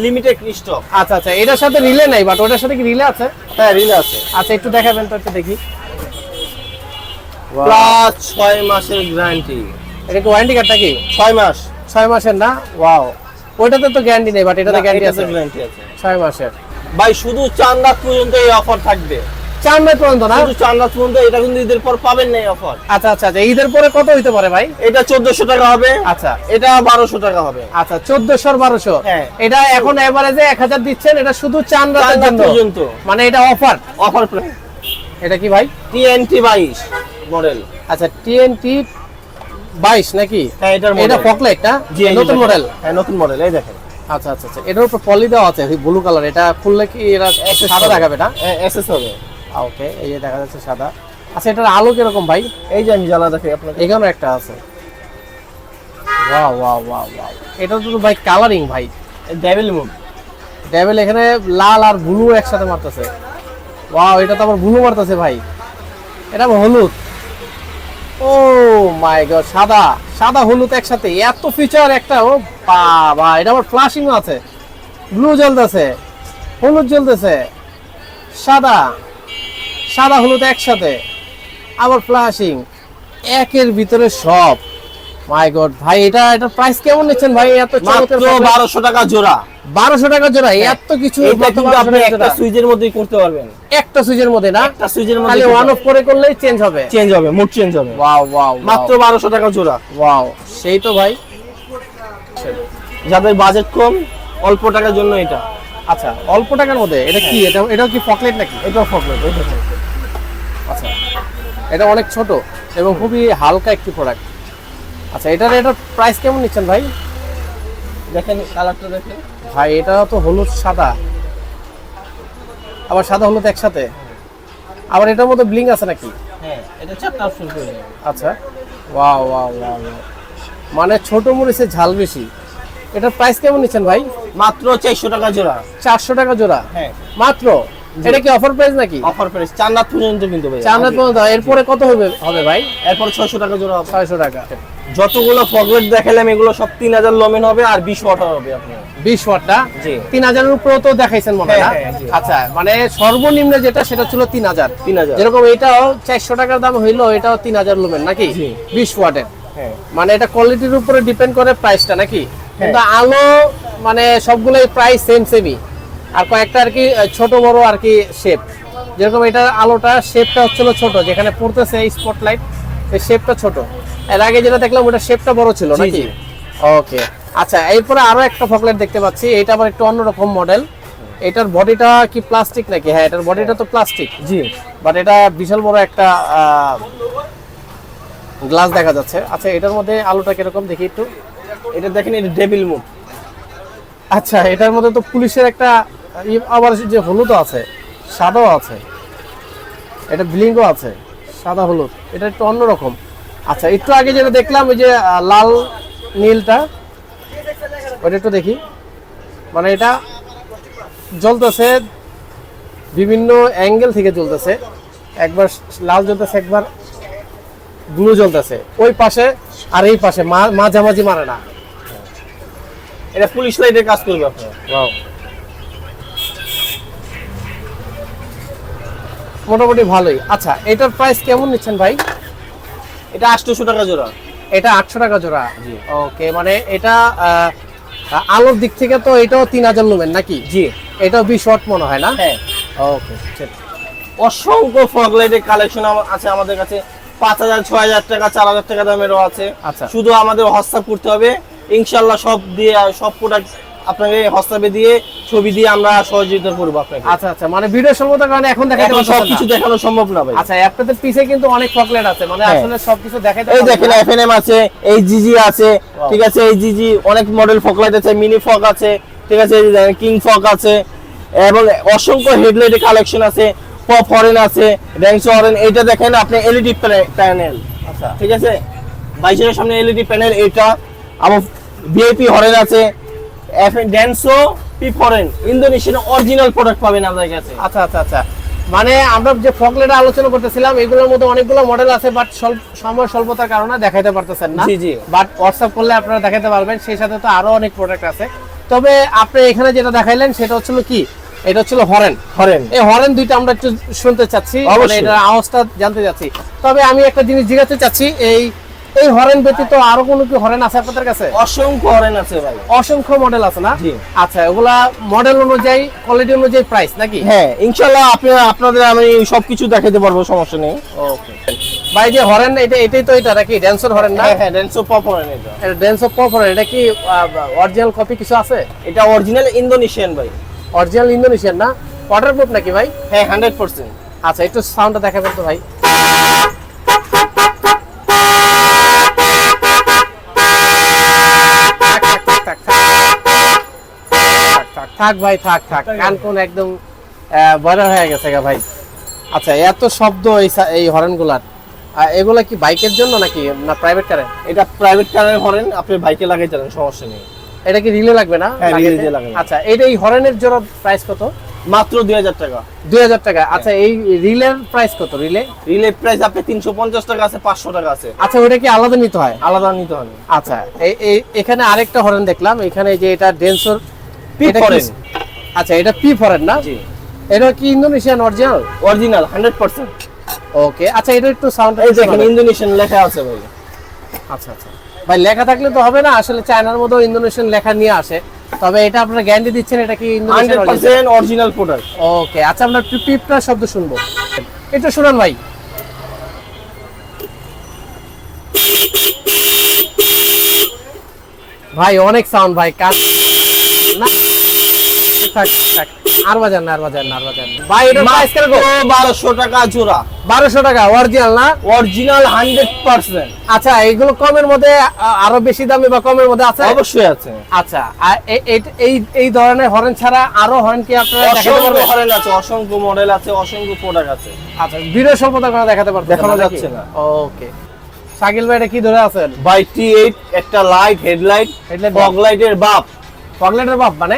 লিমিটেড স্টক। আচ্ছা আচ্ছা, এটার সাথে রিলে নাই, বাট ওটার সাথে কি রিলে আছে? হ্যাঁ রিলে আছে। আচ্ছা, একটু দেখাবেন তো, একটু দেখি। প্লাস 6 মাসের গ্যারান্টি। এটা কি ওয়ারেন্টি কার্ড নাকি? 6 মাস। 6 মাসের না? ওয়াও, ওইটাতে তো গ্যারান্টি নেই, বাট এটাতে গ্যারান্টি আছে। গ্যারান্টি আছে 6 মাসের। ভাই শুধু চাঁদরাত পর্যন্ত এই অফার থাকবে। 4 মাস পর্যন্ত না? শুধু চাঁদরাত পর্যন্ত, এটা কিন্তু ঈদের পর পাবেন না এই অফার। আচ্ছা আচ্ছা আচ্ছা, ঈদের পরে কত হইতে পারে ভাই? এটা 1400 টাকা হবে। আচ্ছা এটা 1200 টাকা হবে। আচ্ছা, 1400 আর 1200। হ্যাঁ। এটা এখন এভারেজে 1000 দিচ্ছেন, এটা শুধু 4 রাতের চাঁদরাত জন্য পর্যন্ত মানে এটা অফার। Offer price. এটা কি ভাই? TNT 22 model. আচ্ছা, TNT 22 নাকি? হ্যাঁ এটার মডেল। এটা ফগ লাইট না? জি, এই নতুন দেখেন। মডেল। হ্যাঁ নতুন মডেল, এই দেখেন। আচ্ছা আচ্ছা আচ্ছা, এটার উপর পলি দেওয়া আছে ব্লু কালার। এটা খুললে কি এরা সাদা দেখাবে না? হ্যাঁ এসএস হবে। ওকে, এই যে দেখা যাচ্ছে সাদা। আচ্ছা, এটার আলো কিরকম ভাই? এই যে আমি জ্বালা দেখাই আপনাকে। এখানেও একটা আছে। ওয়াও ওয়াও ওয়াও ওয়াও, এটা তো ভাই কালারিং ভাই। Devil mood. ডেভিল এখানে লাল আর ব্লু একসাথে মারতেছে। ওয়াও, এটা তো আবার ব্লু মারতেছে ভাই। এটা আবার হলুদ। ও মাই গড, সাদা সাদা হলুদ একসাথে, এত ফিচার একটা। ও বাবা, এটা আবার ফ্ল্যাশিং আছে। ব্লু জ্বলতেছে, হলুদ জ্বলতেছে, সাদা সাদা হলুদ একসাথে, আবার ফ্ল্যাশিং, একের ভিতরে সব। মাই গড ভাই, এটার প্রাইস কেমন নিচ্ছেন ভাই? এত মাত্র 1200 টাকা জোড়া। 1200 টাকা জোড়া? এত কিছু এটা কিন্তু আপনি একটা সুইচের মধ্যেই করতে পারবেন। একটা সুইচের মধ্যে না? একটা সুইচের মধ্যে খালি অন অফ করে করলেই চেঞ্জ হবে। চেঞ্জ হবে, মুড চেঞ্জ হবে। ওয়াও ওয়াও, মাত্র 1200 টাকা জোড়া। ওয়াও, সেই তো ভাই। যাদের বাজেট কম, অল্প টাকার জন্য এটা। আচ্ছা, অল্প টাকার মধ্যে এটা কি? এটাও কি ফকলেট নাকি? এটাও ফকলেট। আচ্ছা, এটা অনেক ছোট এবং খুবই হালকা একটি প্রোডাক্ট। আচ্ছা, এটার প্রাইস কেমন নিচ্ছেন ভাই? দেখেন কালারটা দেখেন ভাই, এটা তো হলুদ সাদা, আবার সাদা হলুদ একসাথে, আবার এটার মধ্যে ব্লিং আছে নাকি? হ্যাঁ এটা 4টা অপশন করে। আচ্ছা, ওয়াও ওয়াও ওয়াও, মানে ছোট মরিচের ঝাল বেশি। এটার প্রাইস কেমন নিচ্ছেন ভাই? মাত্র 400 টাকা জোড়া। 400 টাকা জোড়া? হ্যাঁ মাত্র। এটা কি অফার প্রাইস নাকি? অফার প্রাইস চাঁদরাত পর্যন্ত কিন্তু ভাই। চাঁদরাত পর্যন্ত। এরপরে কত হবে ভাই? এরপর 600 টাকা জোড়া হবে। 600 টাকা। যতগুলো ফকলেট দেখালাম এগুলো সব 3000 লমেন হবে আর 20 ওয়াট হবে আপনার। 20 ওয়াটটা? জি। 3000 এর উপরেও তো দেখাইছেন মনে হয় না? হ্যাঁ, জি। আচ্ছা, মানে সর্বনিম্ন যেটা সেটা ছিল 3000। 3000। যেরকম এটাও 400 টাকার দাম হইলো, এটাও 3000 লুমেন নাকি? জি। 20 ওয়াটের। হ্যাঁ মানে এটা কোয়ালিটির উপরে ডিপেন্ড করে প্রাইসটা নাকি? কিন্তু আলো মানে সবগুলোই প্রাইস সেমই, আর কয়েকটা আর কি ছোট বড় আর কি শেপ। যেরকম এটার আলোটা শেপটা হচ্ছিল ছোট, যেখানে পড়তেছে স্পটলাইট এই শেপটা ছোট। এর আগে যেটা দেখলাম ওটা শেপটা বড় ছিল জি, নাকি? জি। ওকে, আচ্ছা, এরপরে আরো একটা ফকলাইট দেখতে পাচ্ছি। এটা আবার একটু অন্যরকম মডেল। এটার বডিটা কি প্লাস্টিক নাকি? হ্যাঁ, এটার বডিটা তো প্লাস্টিক। জি। বাট এটা বিশাল বড় একটা গ্লাস দেখা যাচ্ছে। আচ্ছা, এটার মধ্যে আলোটা কিরকম দেখি একটু। এটা দেখেন, এটা ডেভিল মুড। আচ্ছা, এটার মধ্যে তো পুলিশের একটা আবার যে হলুদ আছে, সাদাও আছে, এটা ব্লিঙ্কও আছে, সাদা হলুদ। এটা একটু অন্যরকম। আচ্ছা, একটু আগে যেটা দেখলাম ওই যে লাল নীলটা, ওটা একটু দেখি। মানে এটা জ্বলতেছে বিভিন্ন অ্যাঙ্গেল থেকে জ্বলতেছে। একবার লাল জ্বলতেছে, একবার ব্লু জ্বলতেছে, ওই পাশে আর এই পাশে, মাঝামাঝি মারে না। এটা পুলিশ লাইটের কাজ করবে আপনার। ওয়াও, মোটামুটি ভালোই। আচ্ছা, এটার প্রাইস কেমন নিচ্ছেন ভাই? এটা 800 টাকা জোড়া। এটা 800 টাকা জোড়া? জি। ওকে, মানে এটা আলোর দিক থেকে তো এটাও 3000 লুমেন নাকি? জি। এটাও 20 ওয়াট মনে হয় না? হ্যাঁ ওকে, অসংখ্য ফগ লাইটের কালেকশন আছে আমাদের কাছে। 5,000 6,000 টাকা 4,000 টাকা দামেরও আছে। আচ্ছা। শুধু আমাদের হোয়াটসঅ্যাপ করতে হবে, ইনশাআল্লাহ সব দিয়ে সব প্রোডাক্ট আপনাকে হোয়াটসঅ্যাপে দিয়ে ছবি দিয়ে আমরা সহযোগিতা করব আপনাকে। আচ্ছা আচ্ছা, মানে ভিডিও স্বল্পতার কারণে এখন দেখাতে এখন পারছেন সবকিছু না। দেখানো সম্ভব না ভাই। আচ্ছা, আপনাদের পিছে কিন্তু অনেক ফকলেট আছে, মানে হ্যাঁ। আসলে সবকিছু দেখাইতে এই পারবেন দেখেন না। এফএনএম আছে, এই জিজি আছে, Wow. ঠিক আছে, এই জিজি অনেক মডেল ফগ লাইট আছে, মিনি ফগ আছে, ঠিক আছে, এই যে দেখেন কিং ফগ আছে, এবং অসংখ্য হেডলাইটের কালেকশন আছে, পপ হরেন আছে, র্যাংসো হরেন। এটা দেখেন আপনি এলইডি প্যানেল, আচ্ছা ঠিক আছে, বাইশের সামনে এলইডি প্যানেল। এটা আবার ভিআইপি হরেন আছে, ড্যান্সো পিপ হরেন, ইন্দোনেশিয়ান অরিজিনাল প্রোডাক্ট পাবেন আমাদের কাছে। আচ্ছা আচ্ছা আচ্ছা, মানে আমরা যে ফকলেট আলোচনা করতেছিলাম এগুলোর মধ্যে অনেকগুলো মডেল আছে, বাট সময় স্বল্পতার কারণে দেখাইতে পারতেছেন না। জি, জি। বাট হোয়াটসঅ্যাপ করলে আপনারা দেখাতে পারবেন। সেই সাথে তো আরো অনেক প্রোডাক্ট আছে। তবে আপনি এখানে যেটা দেখাইলেন সেটা হচ্ছিল কি, এটা হচ্ছিল হরেন। হরেন এই হরেন দুইটা আমরা একটু শুনতে চাচ্ছি, মানে অবশ্যই। এটার আওয়াজটা জানতে চাচ্ছি। তবে আমি একটা জিনিস জিজ্ঞাসা চাচ্ছি, এই হরেন ব্যতীত আরো কোনো কি হরেন আছে আপনাদের কাছে? অসংখ্য হরেন আছে ভাই। অসংখ্য মডেল আছে না? জি। আচ্ছা, ওগুলা মডেল অনুযায়ী কোয়ালিটি অনুযায়ী প্রাইস নাকি? হ্যাঁ, ইনশাআল্লাহ আপনাদের আমি সবকিছু দেখাতে পারবো, সমস্যা নেই। ওকে ভাই, যে হরেন এটাই তো, এটা নাকি ড্যান্সার হরেন না? হ্যাঁ হ্যাঁ, ড্যান্সো পপ হরেন। এটা ড্যান্স অফ পপ হরেন। এটা কি অরিজিনাল কপি কিছু আছে? এটা অরিজিনাল ইন্দোনেশিয়ান ভাই। অরিজিনাল ইন্দোনেশিয়ান না? ওয়াটারপ্রুফ নাকি ভাই? হ্যাঁ 100%। আচ্ছা, একটু সাউন্ডটা দেখাবেন তো ভাই। থাক ভাই, থাক থাক, কান কোন একদম বড় হয়ে গেছে গা ভাই। আচ্ছা, এত শব্দ এই হরেন গুলার, এগুলা কি বাইকের জন্য নাকি না প্রাইভেট কারে? এটা প্রাইভেট কারের হরেন, আপনি বাইকে লাগাই যাবেন, সমস্যা নেই। এটা কি রিলে লাগবে না? হ্যাঁ, রিলে লাগাইতে? দিয়ে লাগানো। আচ্ছা, এই হরেনের জোড়া প্রাইস কত? মাত্র 2000 টাকা। 2000 টাকা। আচ্ছা, এই রিলের প্রাইস কত? রিলে প্রাইস আপনি 350 টাকা আছে, 500 টাকা আছে। আচ্ছা, ওটা কি আলাদা নিতে হয়? আলাদা নিতে হবে। আচ্ছা, এখানে আরেকটা হরেন দেখলাম, এখানে যে এটা ডেন্সর পিপ হরেন। আচ্ছা, এটা পি হরেন না? জি, এটা কি ইন্দোনেশিয়ান অরিজিনাল? অরিজিনাল 100%। ওকে, আচ্ছা, এটা একটু সাউন্ড এই দেখেন ইন্দোনেশিয়ান লেখা আছে ভাই। আচ্ছা আচ্ছা ভাই, লেখা থাকলে তো হবে না, আসলে চায়নার মধ্যে ইন্দোনেশিয়ান লেখা নিয়ে আসে। তবে এটা আপনারা গ্যারান্টি দিচ্ছেন এটা কি ইন্দোনেশিয়ান? 100% original product. ওকে, আচ্ছা, আমরা পিপটা শব্দ শুনবো, একটু শুনুন ভাই। ভাই অনেক সাউন্ড ভাই, কান না, থাক থাক, আর বাজান না, আর বাজান না, আর বাজান না ভাই। এটা প্রাইস কেন গো? 1200 টাকা জোড়া। 1200 টাকা অরিজিনাল না? অরিজিনাল 100%। আচ্ছা, এইগুলো কমের মধ্যে আরো বেশি দামে বা কমের মধ্যে আছে? অবশ্যই আছে। আচ্ছা, আর এই ধরনের হরেন ছাড়া আরো হরেন কি আপনারা দেখাতে অসংখ্য পারবেন? হরেন আছে, অসংখ্য মডেল আছে, অসংখ্য প্রোডাক্ট আছে। আচ্ছা, ভিডিও স্বল্পতা কোনো দেখাতে পারবেন? দেখানো যাচ্ছে না। ওকে, শাকিল ভাই এটা কি ধরে আছেন? বাই T8 একটা লাইট, হেডলাইট, Headlight ফগ লাইটের বাপ। ফগলেটের বাপ মানে?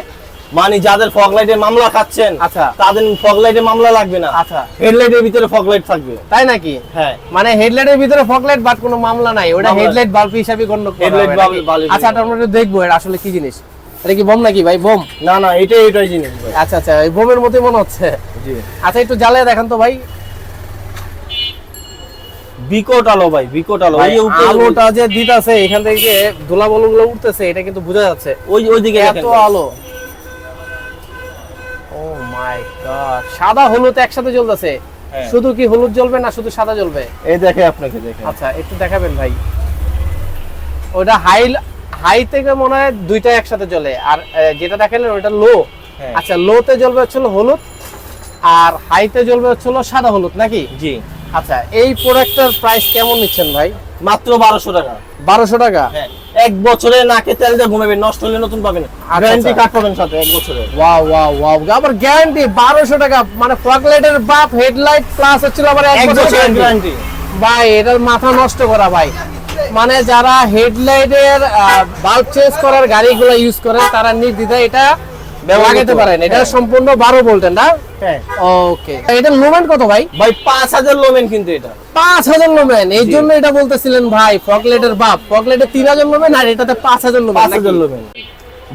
মানে যাদের ফগ লাইটের মামলা খাচ্ছেন, আচ্ছা তাদের ফগ লাইটের মামলা লাগবে না। আচ্ছা, হেডলাইটের ভিতরে ফগ লাইট থাকবে। তাই নাকি? হ্যাঁ, মানে হেডলাইটের ভিতরে ফগলাইট বাট কোনো মামলা নাই, ওটা মামলা হেডলাইট বাল্ব হিসাবে গণ্য করা Headlight হবে bulb নাকি? bulb আচ্ছা, এটা আমরা একটু দেখবো এটা আসলে কি জিনিস। এটা কি বোম নাকি ভাই? বোম? না না, এটাই জিনিস ভাই। আচ্ছা আচ্ছা, এই বোমের মতোই মনে হচ্ছে। জি, আচ্ছা, একটু জ্বালিয়ে দেখেন তো ভাই। বিকট আলো ভাই, বিকট আলো। ভাই, ওই উপরে আলোটা যে দিতাছে এখান থেকে ধুলা বলগুলো উঠতেছে, এটা কিন্তু বোঝা যাচ্ছে। ওইদিকে এত আলো, ও মাই গড! সাদা হলুদ একসাথে জ্বলতেছে। হ্যাঁ। শুধু কি হলুদ জ্বলবে না শুধু সাদা জ্বলবে? এই দেখে আপনাকে দেখে। আচ্ছা, একটু দেখাবেন ভাই। ওটা হাই থেকে মনে হয় দুইটা একসাথে জ্বলে, আর যেটা দেখালেন ওটা লো। হ্যাঁ। আচ্ছা, লোতে জ্বলবে হচ্ছিল হলুদ, আর হাইতে জ্বলবে হচ্ছিল সাদা হলুদ নাকি? জি, আচ্ছা, এই প্রোডাক্টটার প্রাইস কেমন নিচ্ছেন ভাই? মাত্র 1200 টাকা। 1200 টাকা? হ্যাঁ, এক বছরে নাকে তেল দিয়ে ঘুমাবেন, নষ্ট হলে নতুন পাবেন, গ্যারান্টি কার্ড পাবেন সাথে এক বছরের। ওয়াও ওয়াও ওয়াও, আবার গ্যারান্টি 1200 টাকা, মানে ফগলাইটের বাপ, হেডলাইট প্লাস হচ্ছিল আবার এক এক বছর বছরের গ্যারান্টি। গ্যারান্টি। ভাই, এটার মাথা নষ্ট করা ভাই। মানে যারা হেডলাইটের বাল্ব চেঞ্জ করার গাড়িগুলো ইউজ করে তারা নির্দ্বিধায় এটা লাগাতে পারেন। এটা হ্যাঁ। সম্পূর্ণ 12 ভোল্টের না? হ্যাঁ ওকে, এটা লুমেন কত ভাই? ভাই, 5000 লোমেন কিন্তু এটা। 5000 লুমেন? এই জি। জন্য এটা বলতেছিলেন ভাই ফগলাইটের বাপ। ফগলাইটের 3000 লুমেন আর এটাতে 5000 লুমেন। 5000 লোমেন।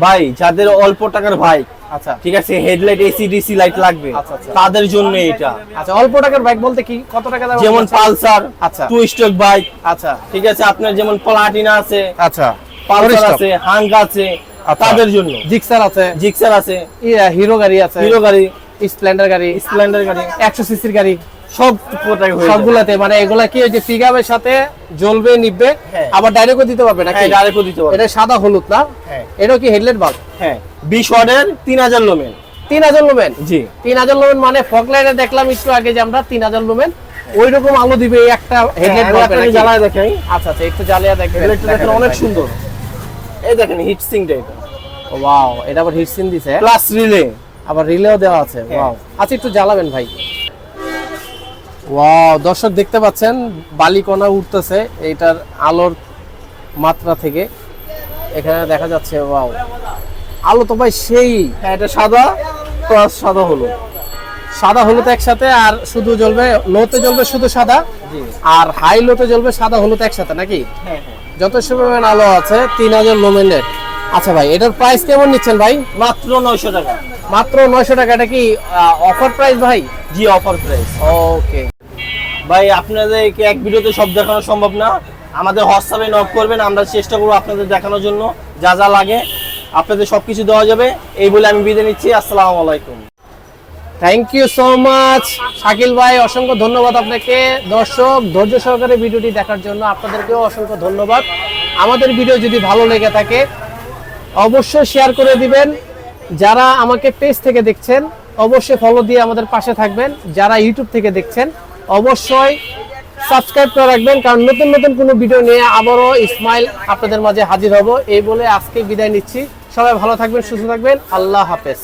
ভাই, যাদের অল্প টাকার ভাই, আচ্ছা ঠিক আছে, হেডলাইট, এসি ডিসি লাইট লাগবে, আচ্ছা, আচ্ছা। তাদের জন্য এটা। আচ্ছা, অল্প টাকার বাইক বলতে কি কত টাকা দাম? যেমন পালসার, আচ্ছা টু স্ট্রোক বাইক, আচ্ছা ঠিক আছে, আপনার যেমন প্লাটিনা আছে, আচ্ছা, পালসার আছে, হাঙ্গ আছে, আচ্ছা। তাদের জন্য। জিক্সার আছে, জিক্সার আছে, হিরো গাড়ি আছে, হিরো গাড়ি, স্প্লেন্ডার গাড়ি, স্প্লেন্ডার গাড়ি, 100 সিসির গাড়ি, সব প্রোডাক্ট হয়ে যাবে। সবগুলাতে মানে এগুলা কি ওই যে পিকআপের সাথে জ্বলবে নিবে, হ্যাঁ। আবার ডাইরেক্টও দিতে পারবে নাকি? হ্যাঁ, ডাইরেক্টও দিতে পারবে। এটা সাদা হলুদ না? হ্যাঁ এটা কি হেডলাইট বাল্ব? হ্যাঁ 20 ওয়াটের 3000 লুমেন। 3000 লুমেন? জি 3000 লুমেন মানে ফগ লাইটে দেখলাম একটু আগে যে আমরা 3000 লুমেন, ওই রকম আলো দিবে এই একটা হেডলাইট আমি বাল্বে আপনাকে নাকি? জ্বালায় দেখাই। আচ্ছা আচ্ছা, একটু জ্বালিয়ে দেখবেন। এটা দেখেন অনেক সুন্দর। এই দেখেন হিট সিংটা এটা ওয়াও, এটা আবার হিট সিন দিছে, প্লাস রিলে। আবার রিলেও দেওয়া আছে। হ্যাঁ। ওয়াও, আচ্ছা একটু জ্বালাবেন ভাই। ওয়াও, দর্শক দেখতে পাচ্ছেন বালিকণা উঠতেছে এইটার আলোর মাত্রা থেকে, এখানে দেখা যাচ্ছে। ওয়াও, আলো তো ভাই সেই। হ্যাঁ এটা সাদা প্লাস সাদা হলো। সাদা হলুদ একসাথে, আর শুধু জ্বলবে লোতে জ্বলবে শুধু সাদা, জি আর হাই লোতে জ্বলবে সাদা হলুদ একসাথে নাকি? হ্যাঁ হ্যাঁ যথেষ্ট পরিমাণ আলো আছে, 3000 লুমেনের। আচ্ছা ভাই, এটার প্রাইস কেমন নিচ্ছেন ভাই? মাত্র 900 টাকা। মাত্র 900 টাকা। এটা কি অফার প্রাইস ভাই? জি অফার প্রাইস। ওকে ভাই আপনাদেরকে এক ভিডিওতে সব দেখানো সম্ভব না, আমাদের হোয়াটসঅ্যাপে নক করবেন, আমরা চেষ্টা করবো আপনাদের দেখানোর জন্য। যা যা লাগে আপনাদের সবকিছু দেওয়া যাবে। এই বলে আমি বিদায় নিচ্ছি। আসসালামু আলাইকুম। Thank you so much Shakil ভাই, অসংখ্য ধন্যবাদ আপনাকে। দর্শক ধৈর্য সহকারে ভিডিওটি দেখার জন্য আপনাদেরকেও অসংখ্য ধন্যবাদ। আমাদের ভিডিও যদি ভালো লেগে থাকে অবশ্যই শেয়ার করে দিবেন। যারা আমাকে পেজ থেকে দেখছেন অবশ্যই ফলো দিয়ে আমাদের পাশে থাকবেন। যারা ইউটিউব থেকে দেখছেন অবশ্যই সাবস্ক্রাইব করে রাখবেন, কারণ নতুন নতুন কোনো ভিডিও নিয়ে আবারও ইসমাইল আপনাদের মাঝে হাজির হব। এই বলে আজকে বিদায় নিচ্ছি। সবাই ভালো থাকবেন, সুস্থ থাকবেন। আল্লাহ হাফেজ।